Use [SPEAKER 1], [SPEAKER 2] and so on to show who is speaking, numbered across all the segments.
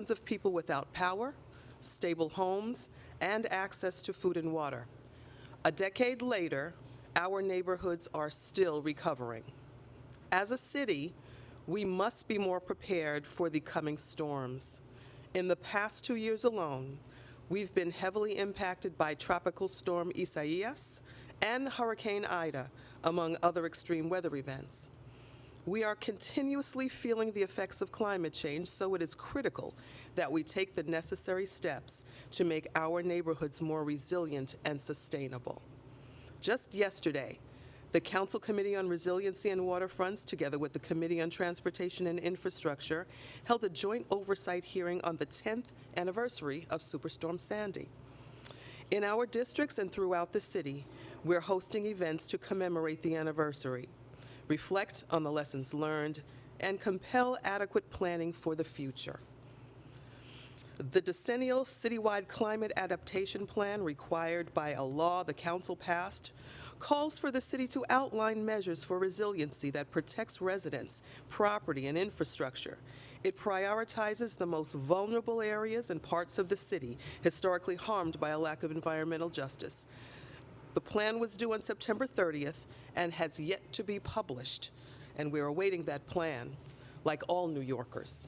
[SPEAKER 1] of people without power, stable homes, and access to food and water. A decade later, our neighborhoods are still recovering. As a city, we must be more prepared for the coming storms. In the past 2 years alone, we've been heavily impacted by Tropical Storm Isaias and Hurricane Ida, among other extreme weather events. We are continuously feeling the effects of climate change, so it is critical that we take the necessary steps to make our neighborhoods more resilient and sustainable. Just yesterday, the Council Committee on Resiliency and Waterfronts, together with the Committee on Transportation and Infrastructure, held a joint oversight hearing on the 10th anniversary of Superstorm Sandy. In our districts and throughout the city, we're hosting events to commemorate the anniversary, reflect on the lessons learned, and compel adequate planning for the future. The decennial citywide climate adaptation plan, required by a law the Council passed, calls for the city to outline measures for resiliency that protects residents, property, and infrastructure. It prioritizes the most vulnerable areas and parts of the city historically harmed by a lack of environmental justice. The plan was due on September 30th and has yet to be published, and we're awaiting that plan, like all New Yorkers.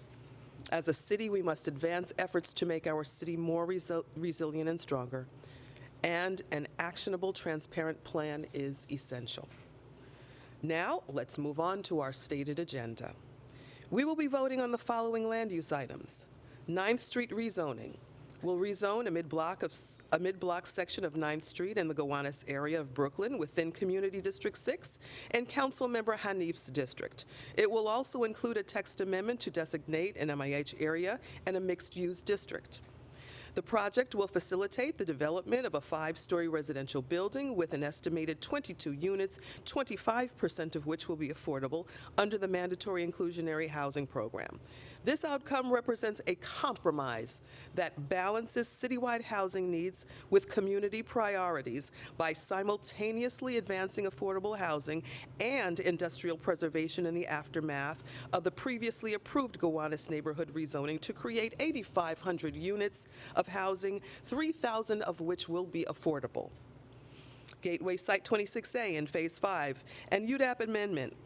[SPEAKER 1] As a city, we must advance efforts to make our city more resilient and stronger, and an actionable, transparent plan is essential. Now, let's move on to our stated agenda. We will be voting on the following land use items. 9th Street rezoning. We'll rezone a mid-block section of 9th Street in the Gowanus area of Brooklyn within Community District 6 and Councilmember Hanif's district. It will also include a text amendment to designate an MIH area and a mixed-use district. The project will facilitate the development of a 5-story residential building with an estimated 22 units, 25% of which will be affordable under the mandatory inclusionary housing program. This outcome represents a compromise that balances citywide housing needs with community priorities by simultaneously advancing affordable housing and industrial preservation in the aftermath of the previously approved Gowanus neighborhood rezoning to create 8,500 units of housing, 3,000 of which will be affordable. Gateway Site 26A in Phase 5 and UDAP amendment,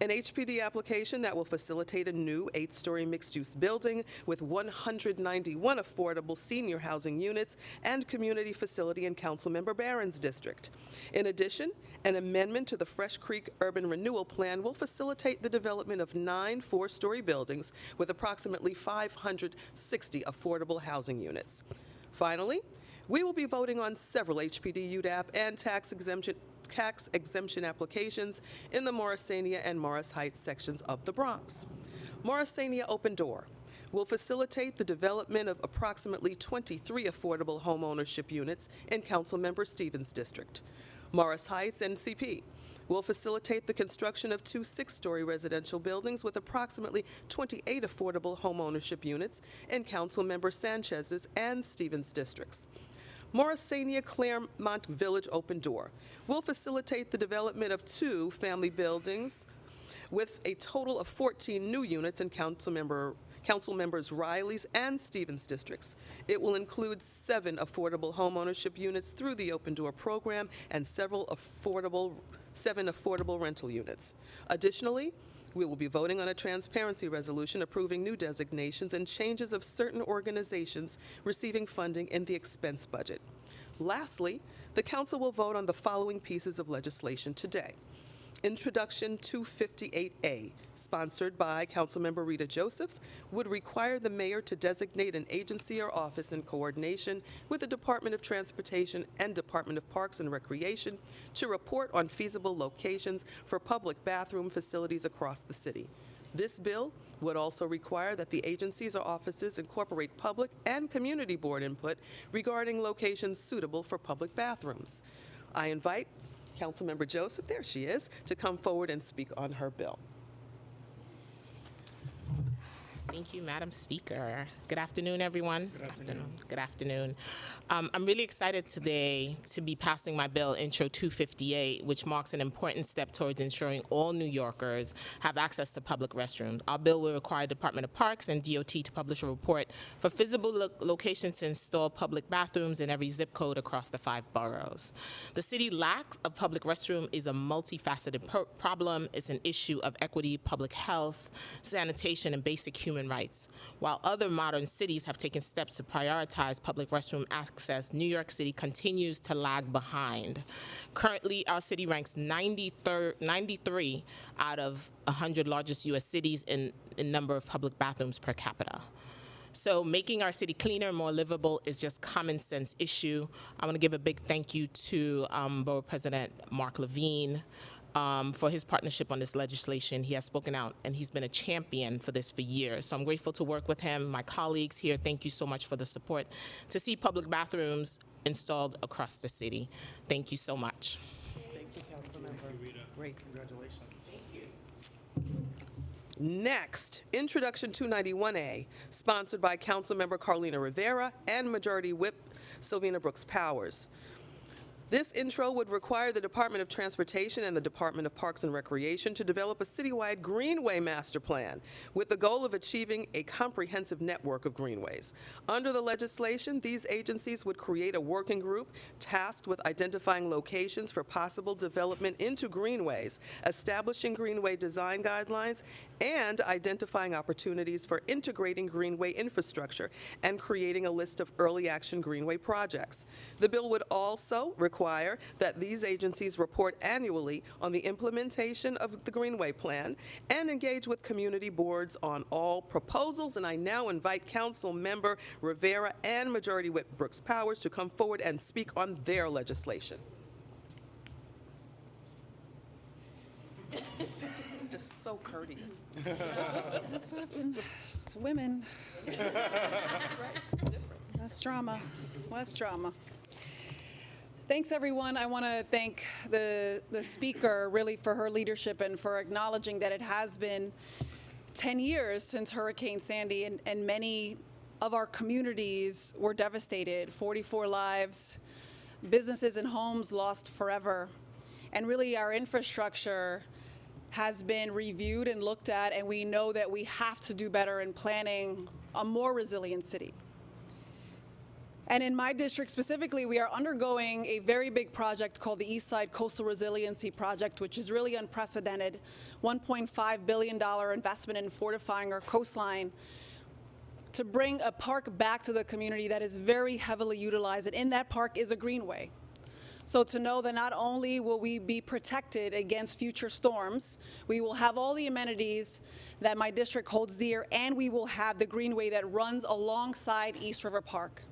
[SPEAKER 1] an HPD application that will facilitate a new 8-story mixed-use building with 191 affordable senior housing units and community facility in Councilmember Barron's district. In addition, an amendment to the Fresh Creek Urban Renewal Plan will facilitate the development of 9 4-story buildings with approximately 560 affordable housing units. Finally, we will be voting on several HPD, UDAP, and tax exemption applications in the Morrisania and Morris Heights sections of the Bronx. Morrisania Open Door will facilitate the development of approximately 23 affordable homeownership units in Councilmember Stevens' district. Morris Heights NCP will facilitate the construction of 2 6-story residential buildings with approximately 28 affordable homeownership units in Councilmember Sanchez's and Stevens' districts. Morrisania Claremont Village Open Door will facilitate the development of 2 family buildings with a total of 14 new units in council members Riley's and Stevens districts. It will include 7 affordable homeownership units through the Open Door program and 7 affordable rental units. Additionally, we will be voting on a transparency resolution approving new designations and changes of certain organizations receiving funding in the expense budget. Lastly, the Council will vote on the following pieces of legislation today. Introduction 258A, sponsored by Councilmember Rita Joseph, would require the mayor to designate an agency or office in coordination with the Department of Transportation and Department of Parks and Recreation to report on feasible locations for public bathroom facilities across the city. This bill would also require that the agencies or offices incorporate public and community board input regarding locations suitable for public bathrooms. I invite Councilmember Joseph, there she is, to come forward and speak on her bill.
[SPEAKER 2] Thank you, Madam Speaker. Good afternoon, everyone. Good afternoon. Good afternoon. I'm really excited today to be passing my bill, Intro 258, which marks an important step towards ensuring all New Yorkers have access to public restrooms. Our bill will require Department of Parks and DOT to publish a report for feasible locations to install public bathrooms in every zip code across the 5 boroughs. The city lack of public restroom is a multifaceted problem. It's an issue of equity, public health, sanitation, and basic human rights. While other modern cities have taken steps to prioritize public restroom access, New York City continues to lag behind. Currently, our city ranks 93 out of 100 largest U.S. cities in number of public bathrooms per capita. So making our city cleaner and more livable is just common sense issue. I want to give a big thank you to Borough President Mark Levine for his partnership on this legislation. He has spoken out and he's been a champion for this for years. So I'm grateful to work with him. My colleagues here, thank you so much for the support to see public bathrooms installed across the city. Thank you so much.
[SPEAKER 1] Thank you, Councilmember.
[SPEAKER 3] Thank you, Rita.
[SPEAKER 1] Great.
[SPEAKER 3] Congratulations.
[SPEAKER 1] Next, Introduction 291A, sponsored by Councilmember Carlina Rivera and Majority Whip Sylvina Brooks Powers. This intro would require the Department of Transportation and the Department of Parks and Recreation to develop a citywide greenway master plan with the goal of achieving a comprehensive network of greenways. Under the legislation, these agencies would create a working group tasked with identifying locations for possible development into greenways, establishing greenway design guidelines, and identifying opportunities for integrating greenway infrastructure and creating a list of early action greenway projects. The bill would also require that these agencies report annually on the implementation of the Greenway Plan and engage with community boards on all proposals. And I now invite Council Member Rivera and Majority Whip Brooks Powers to come forward and speak on their legislation. Just so courteous.
[SPEAKER 4] That's what happened. It's women.
[SPEAKER 1] That's right. It's different.
[SPEAKER 4] Less drama. Less drama. Thanks, everyone. I want to thank the speaker really for her leadership and for acknowledging that it has been 10 years since Hurricane Sandy, and many of our communities were devastated. 44 lives, businesses and homes lost forever. And really our infrastructure has been reviewed and looked at, and we know that we have to do better in planning a more resilient city. And in my district specifically, we are undergoing a very big project called the East Side Coastal Resiliency Project, which is really unprecedented, $1.5 billion investment in fortifying our coastline to bring a park back to the community that is very heavily utilized. And in that park is a greenway. So to know that not only will we be protected against future storms, we will have all the amenities that my district holds dear, and we will have the greenway that runs alongside East River Park.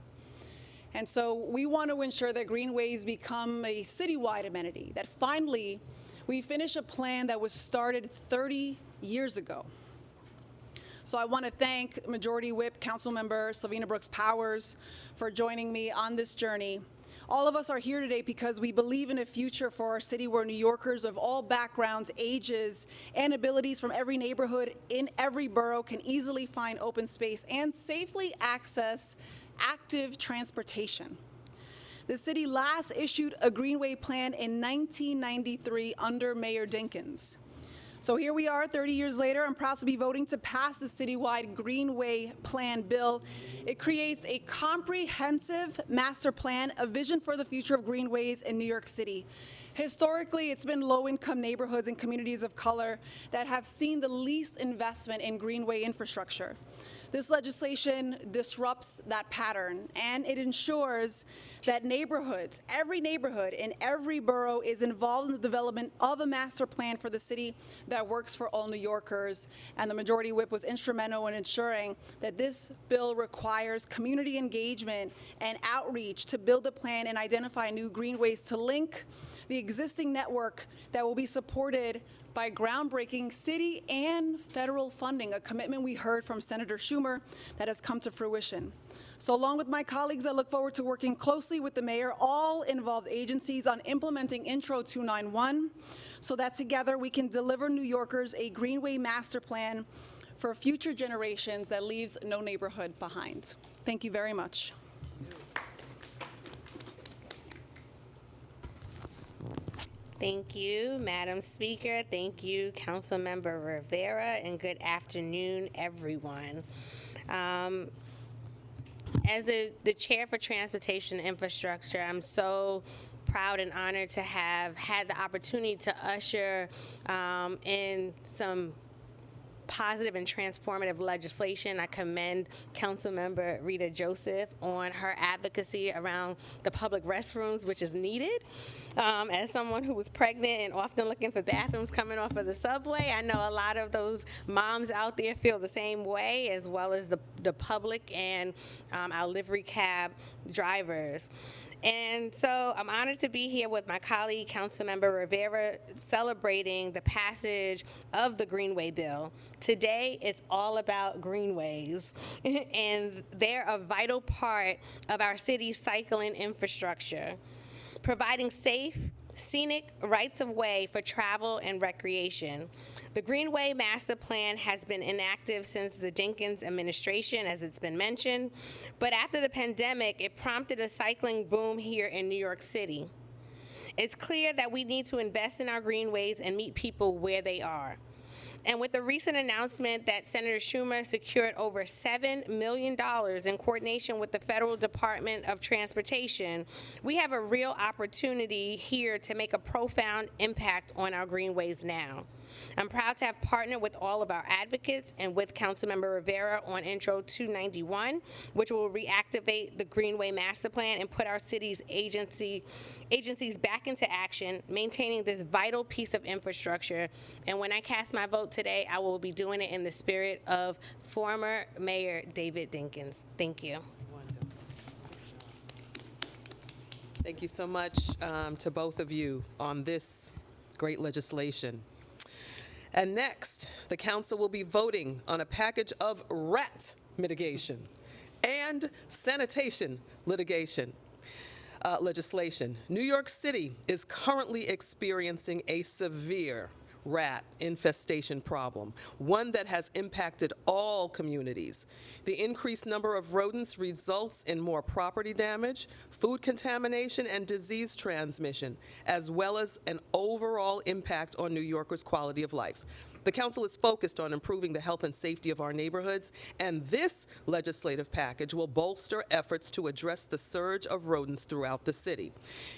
[SPEAKER 4] And so we want to ensure that greenways become a citywide amenity, that finally we finish a plan that was started 30 years ago. So I want to thank Majority Whip Councilmember Sylvina Brooks Powers for joining me on this journey. All of us are here today because we believe in a future for our city where New Yorkers of all backgrounds, ages, and abilities from every neighborhood in every borough can easily find open space and safely access active transportation. The city last issued a Greenway plan in 1993 under Mayor Dinkins. So here we are 30 years later. I'm proud to be voting to pass the citywide Greenway Plan bill. It creates a comprehensive master plan, a vision for the future of greenways in New York City. Historically, it's been low-income neighborhoods and communities of color that have seen the least investment in greenway infrastructure. This legislation disrupts that pattern, and it ensures that neighborhoods, every neighborhood in every borough is involved in the development of a master plan for the city that works for all New Yorkers. And the Majority Whip was instrumental in ensuring that this bill requires community engagement and outreach to build a plan and identify new greenways to link the existing network that will be supported by groundbreaking city and federal funding, a commitment we heard from Senator Schumer that has come to fruition. So along with my colleagues, I look forward to working closely with the mayor, all involved agencies, on implementing Intro 291 so that together we can deliver New Yorkers a Greenway master plan for future generations that leaves no neighborhood behind. Thank you very much.
[SPEAKER 3] Thank you, Madam Speaker. Thank you, Councilmember Rivera, and good afternoon, everyone. As the Chair for Transportation Infrastructure, I'm so proud and honored to have had the opportunity to usher in some positive and transformative legislation. I commend Councilmember Rita Joseph on her advocacy around the public restrooms, which is needed. As someone who was pregnant and often looking for bathrooms coming off of the subway, I know a lot of those moms out there feel the same way, as well as the public and our livery cab drivers. And so I'm honored to be here with my colleague, Councilmember Rivera, celebrating the passage of the Greenway Bill. Today, it's all about greenways, and they're a vital part of our city's cycling infrastructure, providing safe, scenic rights of way for travel and recreation. The Greenway Master Plan has been inactive since the Jenkins administration, as it's been mentioned, but after the pandemic, it prompted a cycling boom here in New York City. It's clear that we need to invest in our greenways and meet people where they are. And with the recent announcement that Senator Schumer secured over $7 million in coordination with the Federal Department of Transportation, we have a real opportunity here to make a profound impact on our greenways now. I'm proud to have partnered with all of our advocates and with Councilmember Rivera on Intro 291, which will reactivate the Greenway Master Plan and put our city's agencies back into action, maintaining this vital piece of infrastructure. And when I cast my vote today, I will be doing it in the spirit of former Mayor David Dinkins. Thank you.
[SPEAKER 1] Thank you so much to both of you on this great legislation. And next, the council will be voting on a package of rat mitigation and sanitation legislation. New York City is currently experiencing a severe rat infestation problem, one that has impacted all communities. The increased number of rodents results in more property damage, food contamination, and disease transmission, as well as an overall impact on New Yorkers' quality of life. The council is focused on improving the health and safety of our neighborhoods, and this legislative package will bolster efforts to address the surge of rodents throughout the city.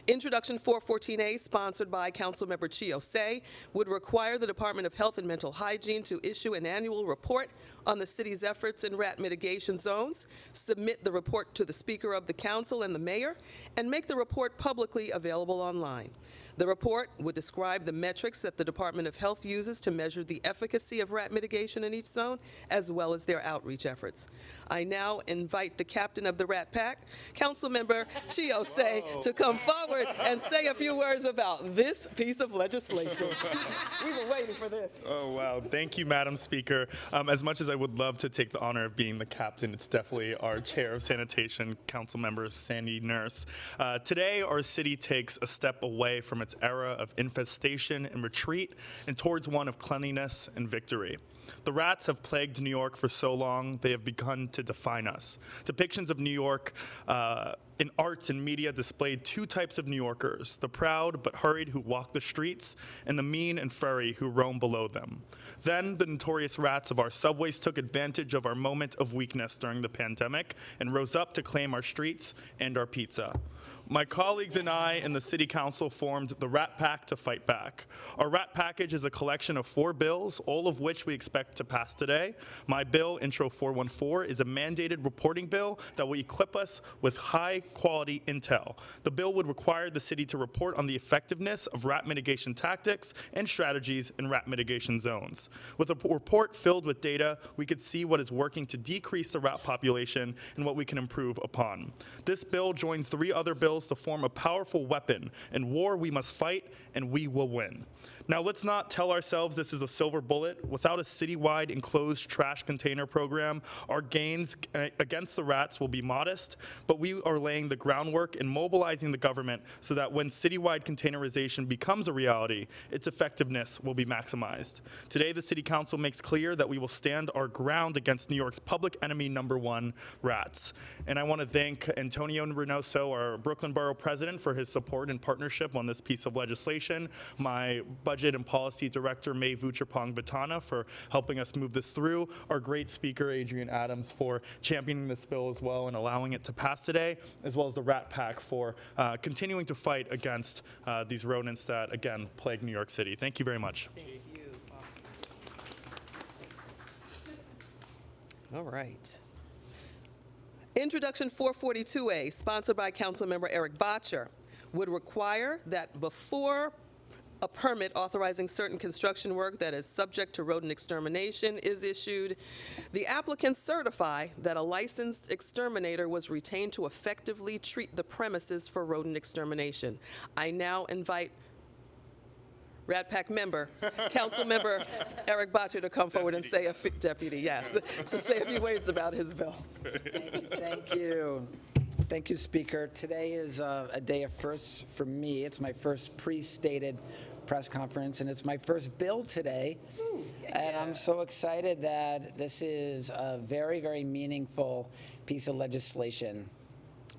[SPEAKER 1] Introduction 414A, sponsored by Councilmember Chiosei, would require the Department of Health and Mental Hygiene to issue an annual report on the city's efforts in rat mitigation zones, submit the report to the Speaker of the Council and the Mayor, and make the report publicly available online. The report would describe the metrics that the Department of Health uses to measure the efficacy of rat mitigation in each zone, as well as their outreach efforts. I now invite the captain of the Rat Pack, Councilmember Chiosei, to come forward and say a few words about this piece of legislation. We were waiting for this.
[SPEAKER 5] Oh, wow. Thank you, Madam Speaker. As much as I would love to take the honor of being the captain, it's definitely our Chair of Sanitation, Councilmember Sandy Nurse. Today, our city takes a step away from its era of infestation and retreat and towards one of cleanliness and victory. The rats have plagued New York for so long, they have begun to define us. Depictions of New York in arts and media displayed two types of New Yorkers, the proud but hurried who walk the streets, and the mean and furry who roam below them. Then the notorious rats of our subways took advantage of our moment of weakness during the pandemic and rose up to claim our streets and our pizza. My colleagues and I and the City Council formed the Rat Pack to fight back. Our Rat Package is a collection of 4 bills, all of which we expect to pass today. My bill, Intro 414, is a mandated reporting bill that will equip us with high-quality intel. The bill would require the city to report on the effectiveness of rat mitigation tactics and strategies in rat mitigation zones. With a report filled with data, we could see what is working to decrease the rat population and what we can improve upon. This bill joins 3 other bills to form a powerful weapon. In war, we must fight, and we will win. Now, let's not tell ourselves this is a silver bullet. Without a citywide enclosed trash container program, our gains against the rats will be modest, but we are laying the groundwork and mobilizing the government so that when citywide containerization becomes a reality, its effectiveness will be maximized. Today, the City Council makes clear that we will stand our ground against New York's public enemy #1, rats. And I want to thank Antonio Reynoso, our Brooklyn Borough President, for his support and partnership on this piece of legislation, my Budget and Policy Director, May Vuchapong-Batana, for helping us move this through, our great speaker, Adrian Adams, for championing this bill as well and allowing it to pass today, as well as the Rat Pack for continuing to fight against these rodents that, again, plague New York City. Thank you very much.
[SPEAKER 1] Thank you. Awesome. All right. Introduction 442A, sponsored by Councilmember Eric Botcher, would require that before a permit authorizing certain construction work that is subject to rodent extermination is issued, the applicant certify that a licensed exterminator was retained to effectively treat the premises for rodent extermination. I now invite Rat Pack member, Council Member Eric Botcher, to come forward and say a few, Deputy, yes, to say a few words about his bill.
[SPEAKER 6] Thank you. Thank you, Speaker. Today is a day of firsts for me. It's my first pre-stated press conference, and it's my first bill today. And I'm so excited that this is a very, very meaningful piece of legislation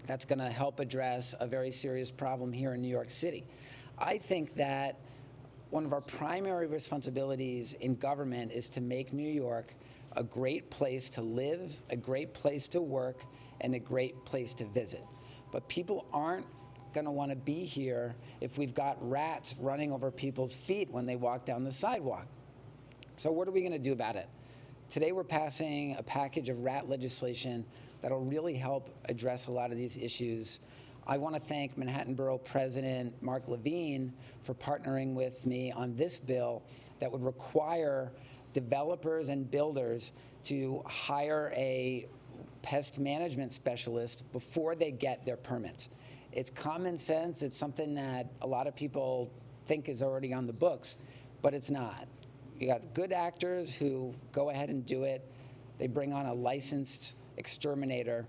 [SPEAKER 6] that's going to help address a very serious problem here in New York City. I think that one of our primary responsibilities in government is to make New York a great place to live, a great place to work, and a great place to visit. But people aren't going to want to be here if we've got rats running over people's feet when they walk down the sidewalk. So what are we going to do about it? Today we're passing a package of rat legislation that'll really help address a lot of these issues. I want to thank Manhattan Borough President Mark Levine for partnering with me on this bill that would require developers and builders to hire a pest management specialist before they get their permits. It's common sense. It's something that a lot of people think is already on the books, but it's not. You got good actors who go ahead and do it. They bring on a licensed exterminator.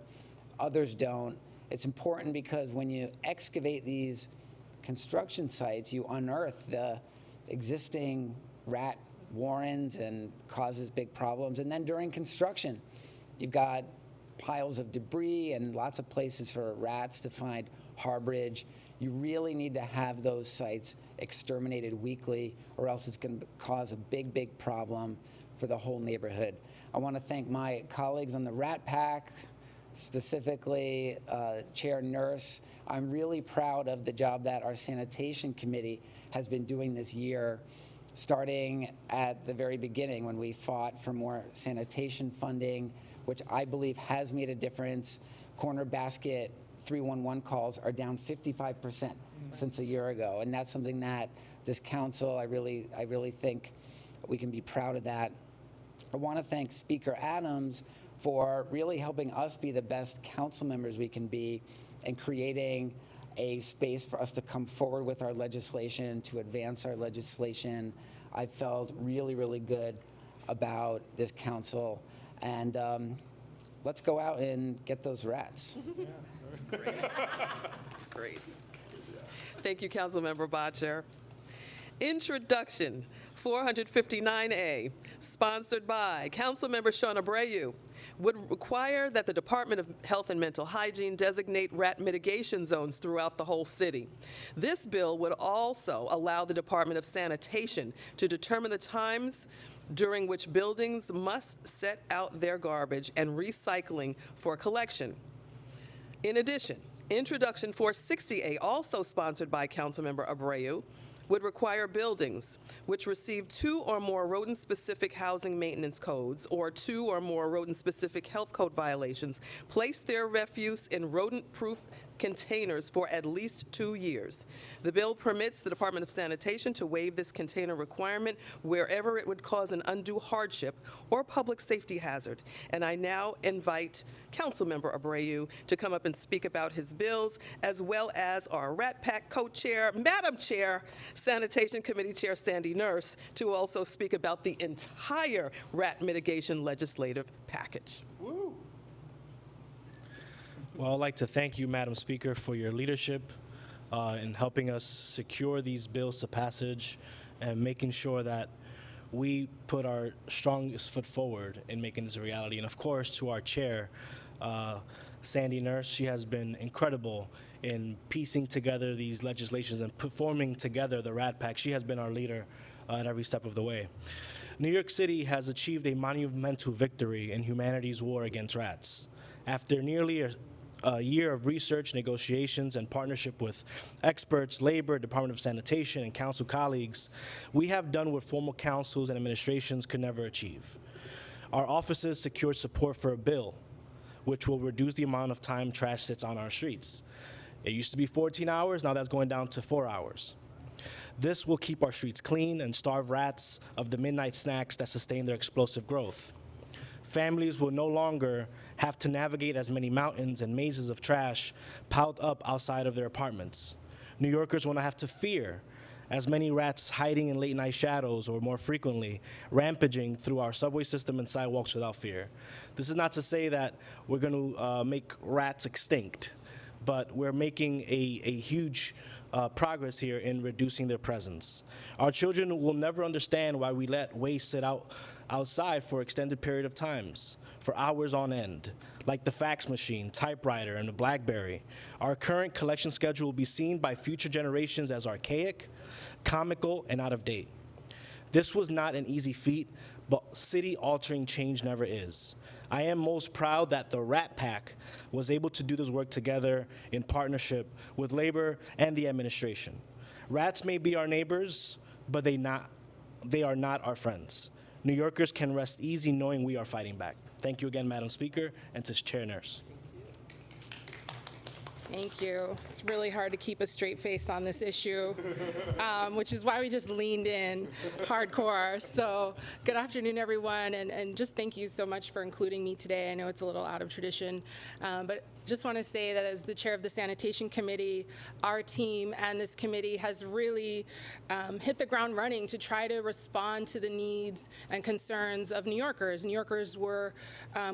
[SPEAKER 6] Others don't. It's important because when you excavate these construction sites, you unearth the existing rat warrens and causes big problems. And then during construction, you've got piles of debris and lots of places for rats to find harborage. You really need to have those sites exterminated weekly, or else it's going to cause a big, big problem for the whole neighborhood. I want to thank my colleagues on the Rat Pack, specifically Chair Nurse. I'm really proud of the job that our sanitation committee has been doing this year, starting at the very beginning when we fought for more sanitation funding, which I believe has made a difference. Corner basket 311 calls are down 55% since a year ago, and that's something that this council, I really think we can be proud of that. I want to thank Speaker Adams for really helping us be the best council members we can be and creating a space for us to come forward with our legislation, to advance our legislation. I felt really, really good about this council. And let's go out and get those rats.
[SPEAKER 1] Great. That's great. Thank you, Councilmember Botcher. Introduction 459A, sponsored by Councilmember Shawn Abreu, would require that the Department of Health and Mental Hygiene designate rat mitigation zones throughout the whole city. This bill would also allow the Department of Sanitation to determine the times during which buildings must set out their garbage and recycling for collection. In addition, Introduction 460A, also sponsored by Councilmember Abreu, would require buildings which receive 2 or more rodent-specific housing maintenance codes or 2 or more rodent-specific health code violations place their refuse in rodent-proof containers for at least 2 years. The bill permits the Department of Sanitation to waive this container requirement wherever it would cause an undue hardship or public safety hazard. And I now invite Councilmember Abreu to come up and speak about his bills, as well as our Rat Pack co-chair, Madam Chair, Sanitation Committee Chair Sandy Nurse, to also speak about the entire rat mitigation legislative package.
[SPEAKER 7] Well, I'd like to thank you, Madam Speaker, for your leadership in helping us secure these bills to passage and making sure that we put our strongest foot forward in making this a reality. And of course, to our chair, Sandy Nurse, she has been incredible in piecing together these legislations and performing together the Rat Pack. She has been our leader at every step of the way. New York City has achieved a monumental victory in humanity's war against rats. After nearly a year of research, negotiations, and partnership with experts, labor, Department of Sanitation, and council colleagues, we have done what formal councils and administrations could never achieve. Our offices secured support for a bill which will reduce the amount of time trash sits on our streets. It used to be 14 hours, now that's going down to 4 hours. This will keep our streets clean and starve rats of the midnight snacks that sustain their explosive growth. Families will no longer have to navigate as many mountains and mazes of trash piled up outside of their apartments. New Yorkers will not have to fear as many rats hiding in late night shadows, or more frequently, rampaging through our subway system and sidewalks without fear. This is not to say that we're going to make rats extinct, but we're making a huge progress here in reducing their presence. Our children will never understand why we let waste sit outside for extended period of times, for hours on end, like the fax machine, typewriter, and the BlackBerry. Our current collection schedule will be seen by future generations as archaic, comical, and out of date. This was not an easy feat, but city-altering change never is. I am most proud that the Rat Pack was able to do this work together in partnership with labor and the administration. Rats may be our neighbors, but they are not our friends. New Yorkers can rest easy knowing we are fighting back. Thank you again, Madam Speaker, and to Chair Nurse.
[SPEAKER 8] Thank you. It's really hard to keep a straight face on this issue, which is why we just leaned in hardcore. So good afternoon, everyone, and just thank you so much for including me today. I know it's a little out of tradition, but just want to say that as the chair of the Sanitation Committee, our team and this committee has really hit the ground running to try to respond to the needs and concerns of New Yorkers. New Yorkers were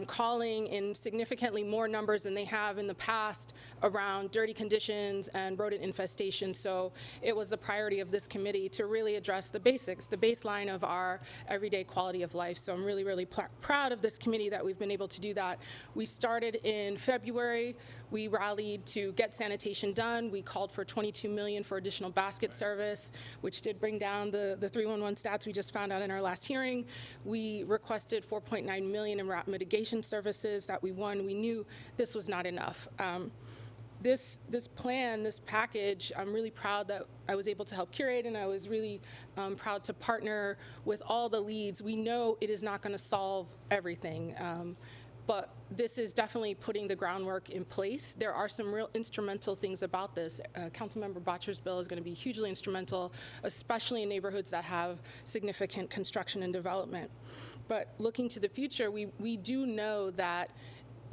[SPEAKER 8] calling in significantly more numbers than they have in the past around dirty conditions and rodent infestation. So it was the priority of this committee to really address the basics, the baseline of our everyday quality of life. So I'm really, really proud of this committee that we've been able to do that. We started in February. We rallied to get sanitation done. We called for $22 million for additional basket service, which did bring down the 311 stats we just found out in our last hearing. We requested $4.9 million in rat mitigation services that we won. We knew this was not enough. This plan, this package, I'm really proud that I was able to help curate, and I was really proud to partner with all the leads. We know it is not going to solve everything. But this is definitely putting the groundwork in place. There are some real instrumental things about this. Councilmember Botcher's bill is going to be hugely instrumental, especially in neighborhoods that have significant construction and development. But looking to the future, we do know that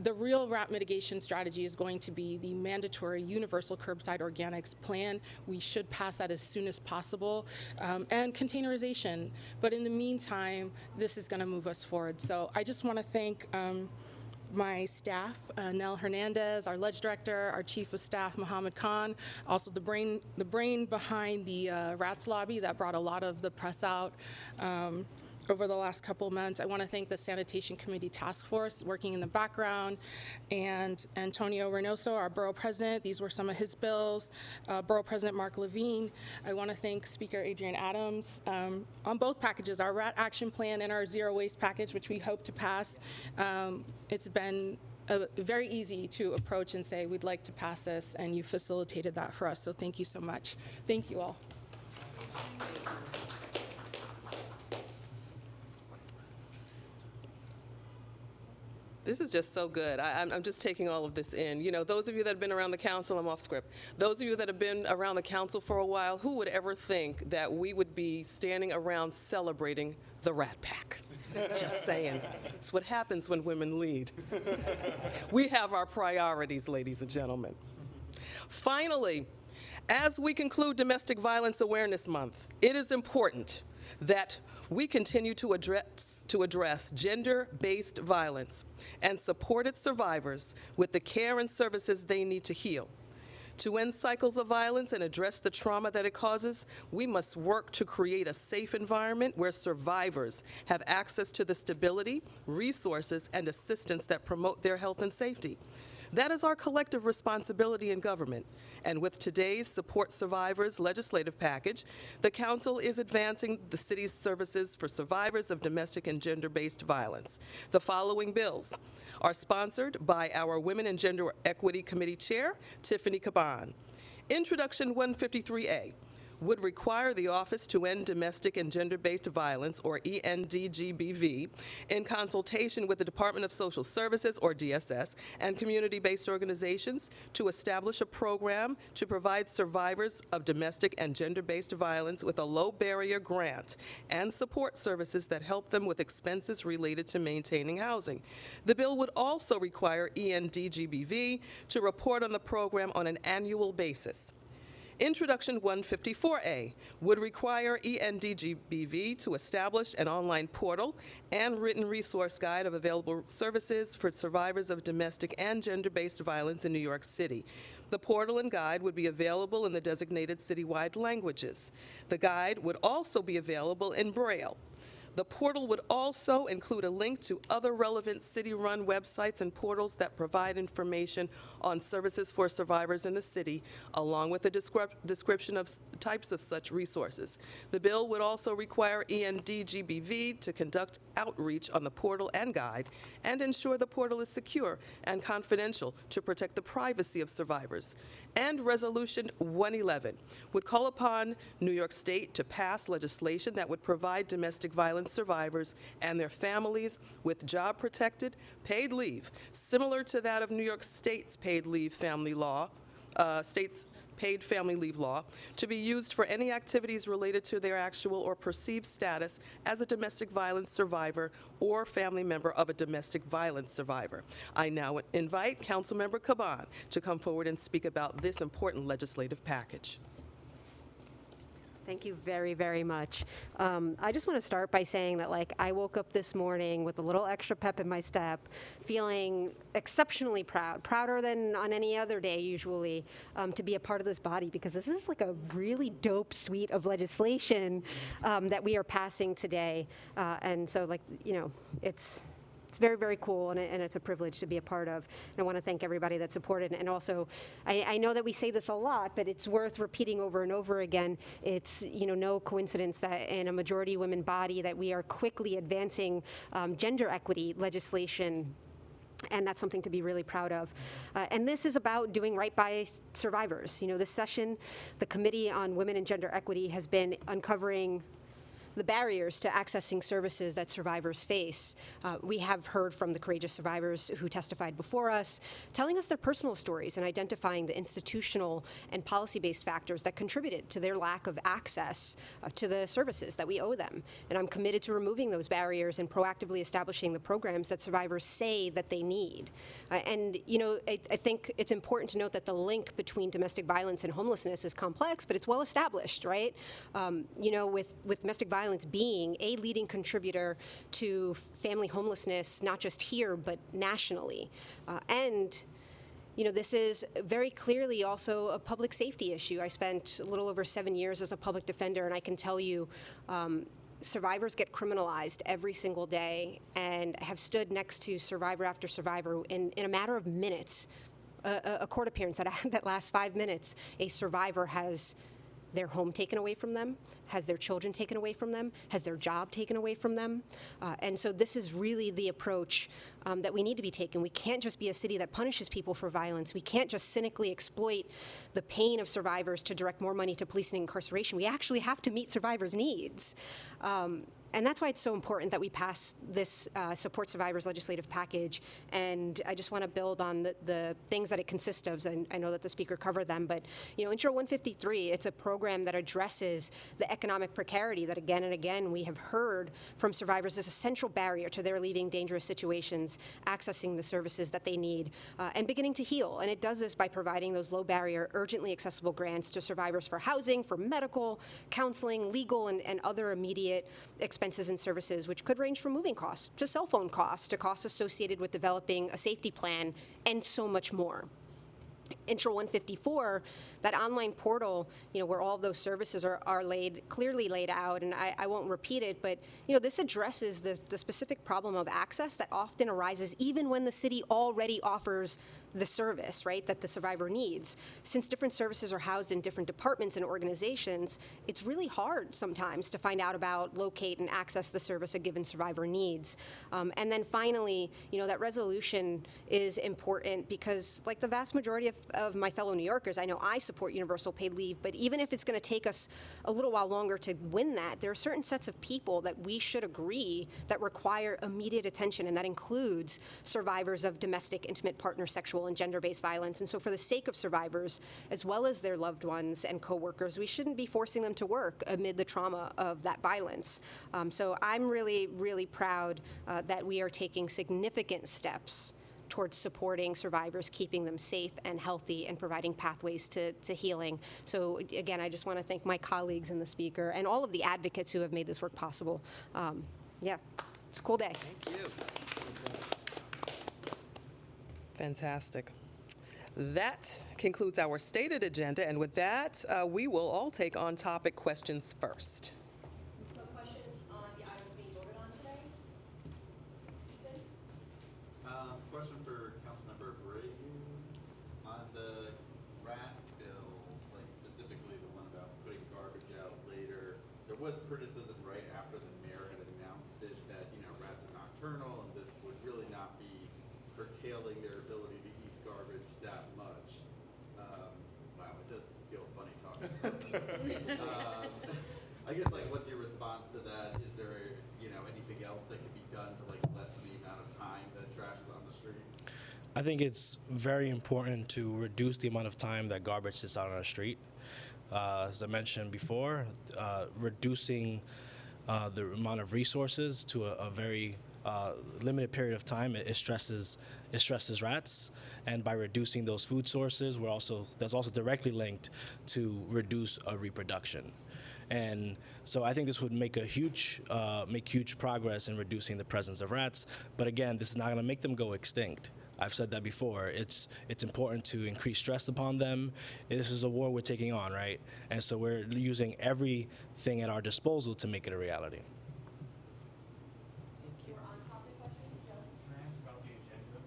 [SPEAKER 8] the real rat mitigation strategy is going to be the mandatory universal curbside organics plan. We should pass that as soon as possible, and containerization. But in the meantime, this is going to move us forward. So I just want to thank my staff, Nell Hernandez, our ledge director, our chief of staff, Mohammed Khan, also the brain behind the Rats Lobby that brought a lot of the press out over the last couple of months. I want to thank the Sanitation Committee Task Force working in the background, and Antonio Reynoso, our borough president. These were some of his bills. Borough President Mark Levine. I want to thank Speaker Adrian Adams on both packages, our rat action plan and our zero waste package, which we hope to pass. It's been very easy to approach and say, we'd like to pass this, and you facilitated that for us. So thank you so much. Thank you all.
[SPEAKER 1] This is just so good. I'm just taking all of this in. You know, those of you that have been around the council, I'm off script. Those of you that have been around the council for a while, who would ever think that we would be standing around celebrating the Rat Pack? Just saying. It's what happens when women lead. We have our priorities, ladies and gentlemen. Finally, as we conclude Domestic Violence Awareness Month, it is important that we continue to address gender-based violence and support its survivors with the care and services they need to heal. To end cycles of violence and address the trauma that it causes, we must work to create a safe environment where survivors have access to the stability, resources, and assistance that promote their health and safety. That is our collective responsibility in government. And with today's Support Survivors legislative package, the Council is advancing the city's services for survivors of domestic and gender-based violence. The following bills are sponsored by our Women and Gender Equity Committee Chair, Tiffany Caban. Introduction 153A would require the Office to End Domestic and Gender-Based Violence, or ENDGBV, in consultation with the Department of Social Services, or DSS, and community-based organizations to establish a program to provide survivors of domestic and gender-based violence with a low-barrier grant and support services that help them with expenses related to maintaining housing. The bill would also require ENDGBV to report on the program on an annual basis. Introduction 154A would require ENDGBV to establish an online portal and written resource guide of available services for survivors of domestic and gender-based violence in New York City. The portal and guide would be available in the designated citywide languages. The guide would also be available in Braille. The portal would also include a link to other relevant city-run websites and portals that provide information on services for survivors in the city, along with a description of types of such resources. The bill would also require ENDGBV to conduct outreach on the portal and guide and ensure the portal is secure and confidential to protect the privacy of survivors. And Resolution 111 would call upon New York State to pass legislation that would provide domestic violence survivors and their families with job-protected, paid leave, similar to that of New York State's paid leave family law, state's paid family leave law, to be used for any activities related to their actual or perceived status as a domestic violence survivor or family member of a domestic violence survivor. I now invite Councilmember Caban to come forward and speak about this important legislative package.
[SPEAKER 9] Thank you very, very much. I just want to start by saying that, I woke up this morning with a little extra pep in my step, feeling exceptionally proud, prouder than on any other day usually, to be a part of this body, because this is a really dope suite of legislation that we are passing today. And so, it's very, very cool, and it's a privilege to be a part of. And I want to thank everybody that supported. And also, I know that we say this a lot, but it's worth repeating over and over again. It's no coincidence that in a majority women body that we are quickly advancing gender equity legislation. And that's something to be really proud of. And this is about doing right by survivors. This session, the Committee on Women and Gender Equity has been uncovering the barriers to accessing services that survivors face. We have heard from the courageous survivors who testified before us, telling us their personal stories and identifying the institutional and policy-based factors that contributed to their lack of access to the services that we owe them. And I'm committed to removing those barriers and proactively establishing the programs that survivors say that they need. I think it's important to note that the link between domestic violence and homelessness is complex, but it's well established, right? With domestic violence being a leading contributor to family homelessness, not just here, but nationally. This is very clearly also a public safety issue. I spent a little over 7 years as a public defender, and I can tell you, survivors get criminalized every single day, and have stood next to survivor after survivor in a matter of minutes. A court appearance that lasts 5 minutes, a survivor has their home taken away from them, has their children taken away from them, has their job taken away from them. And so this is really the approach that we need to be taking. We can't just be a city that punishes people for violence. We can't just cynically exploit the pain of survivors to direct more money to policing and incarceration. We actually have to meet survivors' needs. And that's why it's so important that we pass this Support Survivors legislative package. And I just want to build on the things that it consists of. And I know that the speaker covered them, but Intro 153, it's a program that addresses the economic precarity that again and again we have heard from survivors is a central barrier to their leaving dangerous situations, accessing the services that they need, and beginning to heal. And it does this by providing those low barrier, urgently accessible grants to survivors for housing, for medical, counseling, legal, and other immediate expenses and services, which could range from moving costs to cell phone costs to costs associated with developing a safety plan, and so much more. Intro 154, that online portal, where all of those services are clearly laid out, and I won't repeat it, but this addresses the specific problem of access that often arises even when the city already offers the service, right, that the survivor needs. Since different services are housed in different departments and organizations, it's really hard sometimes to find out about, locate, and access the service a given survivor needs. And then finally, that resolution is important because, like the vast majority of my fellow New Yorkers, I know I support universal paid leave, but even if it's going to take us a little while longer to win that, there are certain sets of people that we should agree that require immediate attention, and that includes survivors of domestic, intimate partner, sexual, and gender-based violence. And so for the sake of survivors, as well as their loved ones and coworkers, we shouldn't be forcing them to work amid the trauma of that violence. So I'm really, really proud that we are taking significant steps towards supporting survivors, keeping them safe and healthy, and providing pathways to healing. So again, I just want to thank my colleagues and the speaker and all of the advocates who have made this work possible. Yeah, it's a cool day.
[SPEAKER 1] Thank you. Fantastic. That concludes our stated agenda, and with that, we will all take on-topic questions first.
[SPEAKER 9] Questions on the items being voted on today?
[SPEAKER 10] Question for Councilmember Brady. On the rat bill, like specifically the one about putting garbage out later, there was criticism right after the mayor had announced it that, rats are nocturnal and this would really not be curtailing their ability to eat garbage that much. Wow, it does feel funny talking about this. I guess, what's your response to that? Is there, anything else that could be done to, lessen the amount of time that trash is on the street?
[SPEAKER 7] I think it's very important to reduce the amount of time that garbage sits out on our street. As I mentioned before, reducing the amount of resources to a very limited period of time, it stresses rats, and by reducing those food sources, that's also directly linked to reduce reproduction. And so I think this would make huge progress in reducing the presence of rats. But again, this is not going to make them go extinct. I've said that before. It's important to increase stress upon them. This is a war we're taking on, right? And so we're using everything at our disposal to make it a reality.
[SPEAKER 1] Thank you.
[SPEAKER 11] Can I ask about the agenda?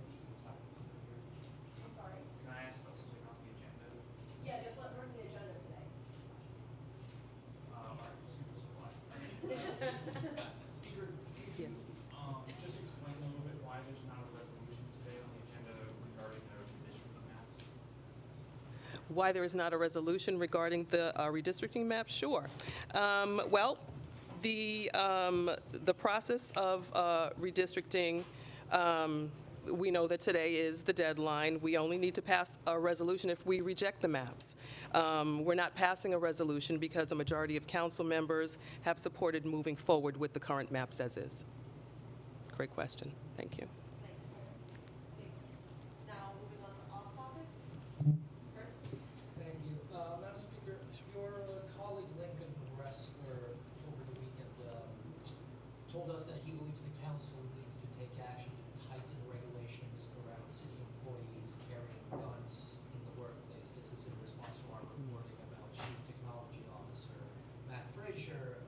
[SPEAKER 11] I'm sorry? Can I ask about something about the agenda?
[SPEAKER 9] Yeah, just where's the agenda today?
[SPEAKER 11] All right, we'll see if this will fly. Speaker,
[SPEAKER 1] Yes.
[SPEAKER 11] just explain a little bit why there's not a resolution today on the agenda regarding the redistricting maps.
[SPEAKER 1] Why there is not a resolution regarding the redistricting map? Sure. Well, the process of redistricting, we know that today is the deadline. We only need to pass a resolution if we reject the maps. We're not passing a resolution because a majority of council members have supported moving forward with the current maps as is. Great question. Thank you.
[SPEAKER 9] Now, moving on to off-topic.
[SPEAKER 12] Thank you. Madam Speaker, your colleague Lincoln Ressler over the weekend told us that he believes the council needs to take action to tighten regulations around city employees carrying guns in the workplace. This is in response to our reporting about Chief Technology Officer Matt Frazier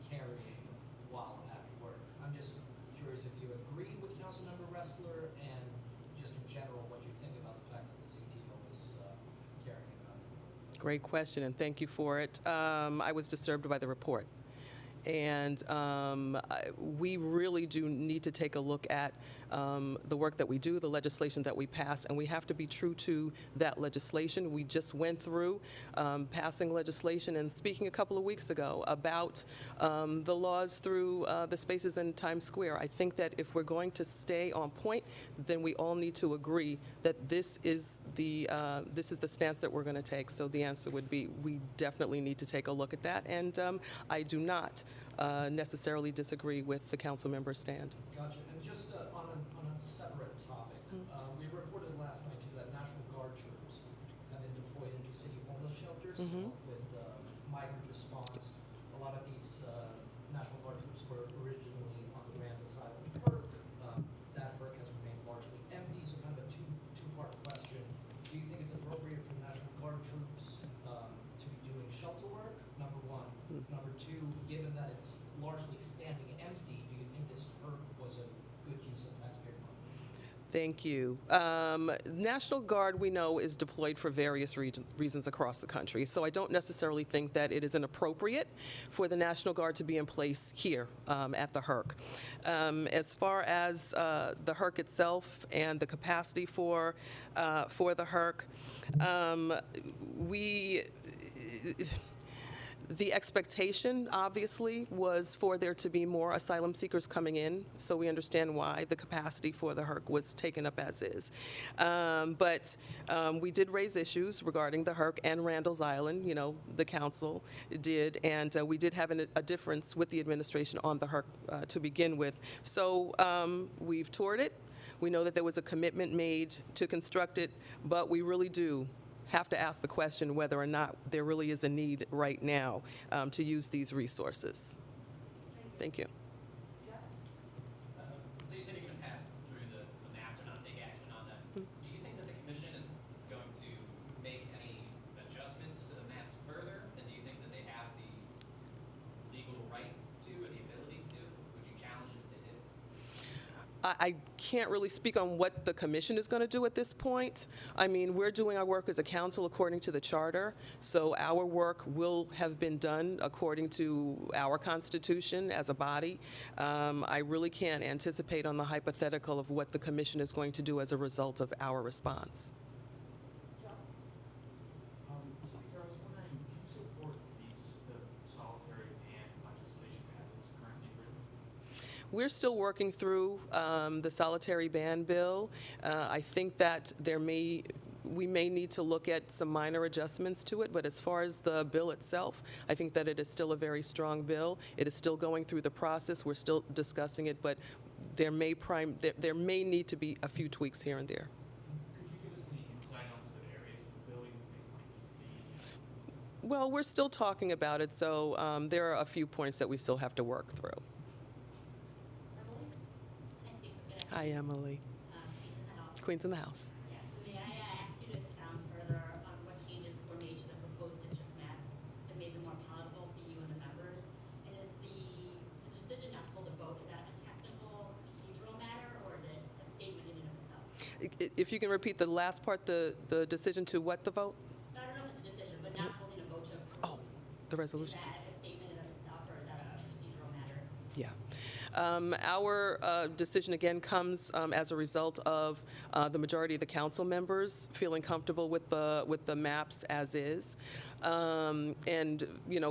[SPEAKER 12] carrying while at work. I'm just curious if you agree with Councilmember Ressler, and just in general what you think about the fact that the CTO is carrying a gun.
[SPEAKER 1] Great question, and thank you for it. I was disturbed by the report. And we really do need to take a look at the work that we do, the legislation that we pass, and we have to be true to that legislation. We just went through passing legislation and speaking a couple of weeks ago about the laws through the spaces in Times Square. I think that if we're going to stay on point, then we all need to agree that this is the stance that we're going to take. So the answer would be we definitely need to take a look at that, and I do not necessarily disagree with the council member's stand.
[SPEAKER 12] Gotcha. And just on a separate topic, we reported last night too that National Guard troops have been deployed into city homeless shelters to help with migrant response. A lot of these National Guard troops were originally on the Randall's Island Perk. That perk has remained largely empty, so kind of a two-part question. Do you think it's appropriate for National Guard troops to be doing shelter work, number one? Number two, given that it's largely standing empty, do you think this perk was a good use of taxpayer money?
[SPEAKER 1] Thank you. National Guard, we know, is deployed for various reasons across the country, so I don't necessarily think that it is inappropriate for the National Guard to be in place here at the HERC. As far as the HERC itself and the capacity for the HERC, the expectation, obviously, was for there to be more asylum seekers coming in, so we understand why the capacity for the HERC was taken up as is. But we did raise issues regarding the HERC and Randall's Island, the council did, and we did have a difference with the administration on the HERC to begin with. So we've toured it. We know that there was a commitment made to construct it, but we really do have to ask the question whether or not there really is a need right now to use these resources. Thank you.
[SPEAKER 13] So you said you're going to pass through the maps or not take action on them. Do you think that the commission is going to make any adjustments to the maps further? And do you think that they have the legal right to or the ability to? Would you challenge it if they did?
[SPEAKER 1] I can't really speak on what the commission is going to do at this point. I mean, we're doing our work as a council according to the charter, so our work will have been done according to our constitution as a body. I really can't anticipate on the hypothetical of what the commission is going to do as a result of our response.
[SPEAKER 11] Speaker, I was wondering, do you support the solitary ban legislation as it's currently written?
[SPEAKER 1] We're still working through the solitary ban bill. I think that we may need to look at some minor adjustments to it, but as far as the bill itself, I think that it is still a very strong bill. It is still going through the process. We're still discussing it, but there may need to be a few tweaks here and there.
[SPEAKER 11] Could you give us any insight onto the areas of the bill you think might need to be?
[SPEAKER 1] Well, we're still talking about it, so there are a few points that we still have to work through. Hi, Emily. Queens in the house.
[SPEAKER 14] Yes. May I ask you to expound further on what changes were made to the proposed district maps that made them more palatable to you and the members? And is the decision not to hold a vote, is that a technical, procedural matter, or is it a statement in and of itself?
[SPEAKER 1] If you can repeat the last part, the decision to what the vote?
[SPEAKER 14] I don't know if it's a decision, but not holding a vote to approve.
[SPEAKER 1] The resolution.
[SPEAKER 14] Is that a statement in and of itself, or is that a procedural matter?
[SPEAKER 1] Yeah. Our decision, again, comes as a result of the majority of the council members feeling comfortable with the maps as is, and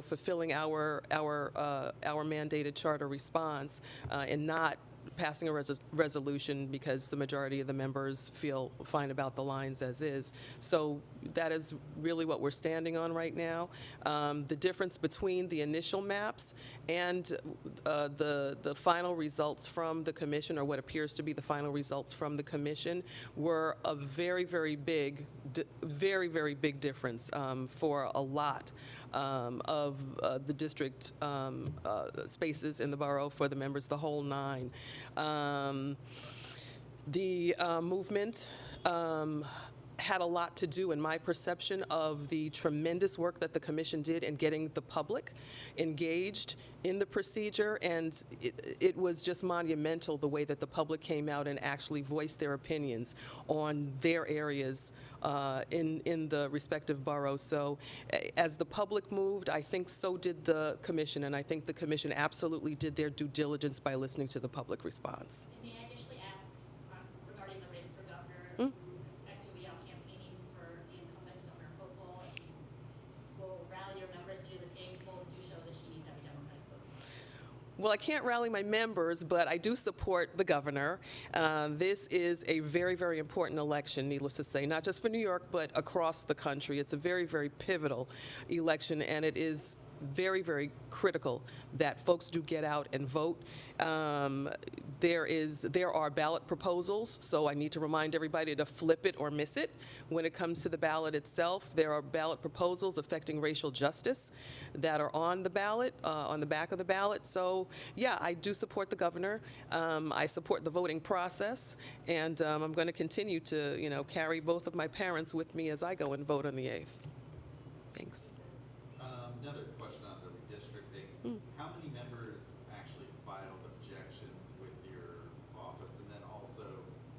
[SPEAKER 1] fulfilling our mandated charter response, and not passing a resolution because the majority of the members feel fine about the lines as is. So that is really what we're standing on right now. The difference between the initial maps and the final results from the commission, or what appears to be the final results from the commission, were a very, very big difference for a lot of the district spaces in the borough for the members, the whole 9. The movement had a lot to do, in my perception, of the tremendous work that the commission did in getting the public engaged in the procedure, and it was just monumental the way that the public came out and actually voiced their opinions on their areas in the respective boroughs. So as the public moved, I think so did the commission, and I think the commission absolutely did their due diligence by listening to the public response.
[SPEAKER 14] May I additionally ask,
[SPEAKER 1] Well, I can't rally my members, but I do support the governor. This is a very, very important election, needless to say, not just for New York, but across the country. It's a very, very pivotal election, and it is very, very critical that folks do get out and vote. There are ballot proposals, so I need to remind everybody to flip it or miss it. When it comes to the ballot itself, there are ballot proposals affecting racial justice that are on the ballot, on the back of the ballot. So, yeah, I do support the governor. I support the voting process, and I'm going to continue to, carry both of my parents with me as I go and vote on the 8th. Thanks.
[SPEAKER 10] Another question on the redistricting. How many members actually filed objections with your office? And then also,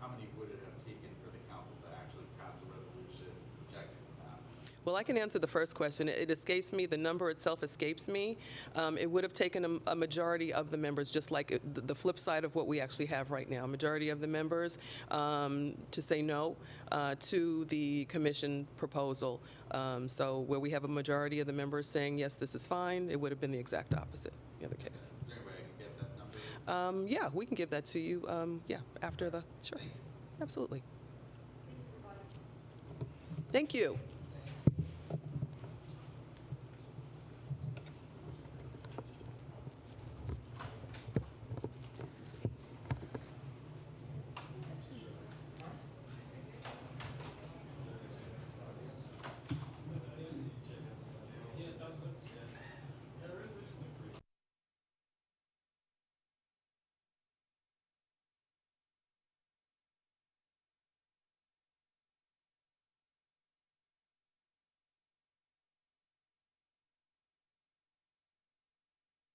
[SPEAKER 10] how many would it have taken for the council to actually pass a resolution rejecting the maps?
[SPEAKER 1] Well, I can answer the first question. It escapes me. The number itself escapes me. It would have taken a majority of the members, just like the flip side of what we actually have right now. A majority of the members to say no to the commission proposal. So where we have a majority of the members saying, yes, this is fine, it would have been the exact opposite in the other case.
[SPEAKER 10] Is there any way I can get that number?
[SPEAKER 1] Yeah, we can give that to you, after the, sure. Absolutely. Thank you.